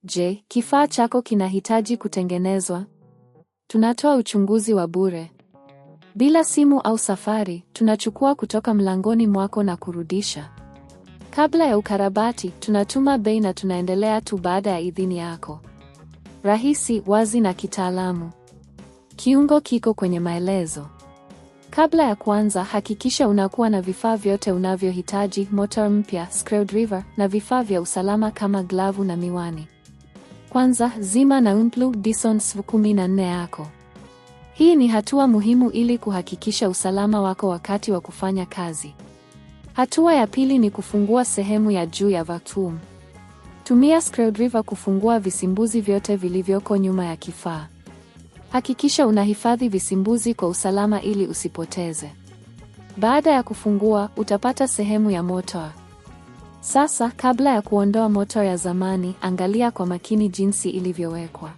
Je, kifaa chako kinahitaji kutengenezwa? Tunatoa uchunguzi wa bure. Bila simu au safari, tunachukua kutoka mlangoni mwako na kurudisha. Kabla ya ukarabati, tunatuma bei na tunaendelea tu baada ya idhini yako. Rahisi, wazi na kitaalamu. Kiungo kiko kwenye maelezo. Kabla ya kuanza, hakikisha unakuwa na vifaa vyote unavyohitaji: motor mpya, screwdriver na vifaa vya usalama kama glavu na miwani. Kwanza, zima na unplug Dyson SV14 yako. Hii ni hatua muhimu ili kuhakikisha usalama wako wakati wa kufanya kazi. Hatua ya pili ni kufungua sehemu ya juu ya vacuum. Tumia screwdriver kufungua visimbuzi vyote vilivyoko nyuma ya kifaa. Hakikisha unahifadhi visimbuzi kwa usalama ili usipoteze. Baada ya kufungua, utapata sehemu ya motor. Sasa, kabla ya kuondoa motor ya zamani, angalia kwa makini jinsi ilivyowekwa.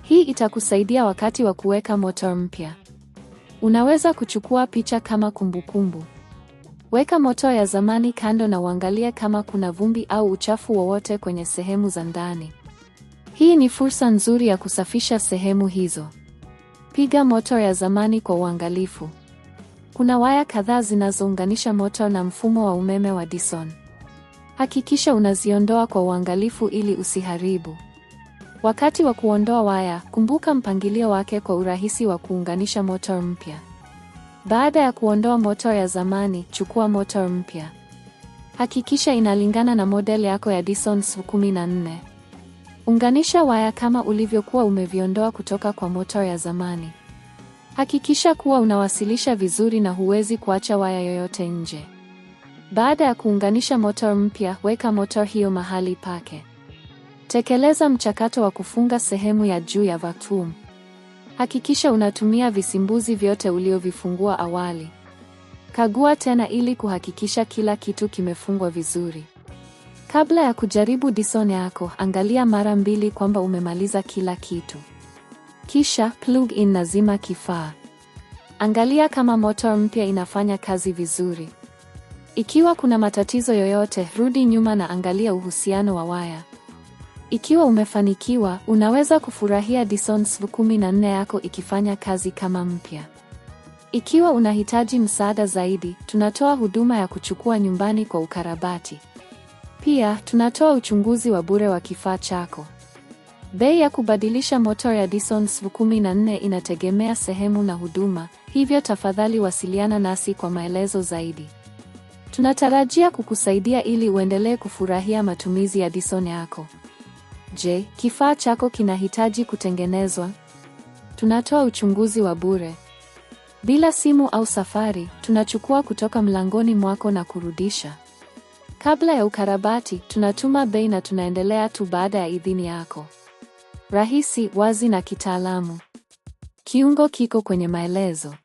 Hii itakusaidia wakati wa kuweka motor mpya. Unaweza kuchukua picha kama kumbukumbu. Weka motor ya zamani kando na uangalie kama kuna vumbi au uchafu wowote kwenye sehemu za ndani. Hii ni fursa nzuri ya kusafisha sehemu hizo. Piga motor ya zamani kwa uangalifu. Kuna waya kadhaa zinazounganisha motor na mfumo wa umeme wa Dyson. Hakikisha unaziondoa kwa uangalifu ili usiharibu. Wakati wa kuondoa waya, kumbuka mpangilio wake kwa urahisi wa kuunganisha motor mpya. Baada ya kuondoa motor ya zamani, chukua motor mpya. Hakikisha inalingana na model yako ya Dyson SV14. Unganisha waya kama ulivyokuwa umeviondoa kutoka kwa motor ya zamani. Hakikisha kuwa unawasilisha vizuri na huwezi kuacha waya yoyote nje. Baada ya kuunganisha motor mpya, weka motor hiyo mahali pake. Tekeleza mchakato wa kufunga sehemu ya juu ya vacuum. Hakikisha unatumia visimbuzi vyote uliovifungua awali. Kagua tena ili kuhakikisha kila kitu kimefungwa vizuri. Kabla ya kujaribu Dyson yako, angalia mara mbili kwamba umemaliza kila kitu. Kisha, plug in na zima kifaa. Angalia kama motor mpya inafanya kazi vizuri. Ikiwa kuna matatizo yoyote, rudi nyuma na angalia uhusiano wa waya. Ikiwa umefanikiwa, unaweza kufurahia Dyson SV14 yako ikifanya kazi kama mpya. Ikiwa unahitaji msaada zaidi, tunatoa huduma ya kuchukua nyumbani kwa ukarabati. Pia, tunatoa uchunguzi wa bure wa kifaa chako. Bei ya kubadilisha motor ya Dyson SV14 inategemea sehemu na huduma, hivyo tafadhali wasiliana nasi kwa maelezo zaidi. Tunatarajia kukusaidia ili uendelee kufurahia matumizi ya Dyson yako. Je, kifaa chako kinahitaji kutengenezwa? Tunatoa uchunguzi wa bure. Bila simu au safari, tunachukua kutoka mlangoni mwako na kurudisha. Kabla ya ukarabati, tunatuma bei na tunaendelea tu baada ya idhini yako. Rahisi, wazi na kitaalamu. Kiungo kiko kwenye maelezo.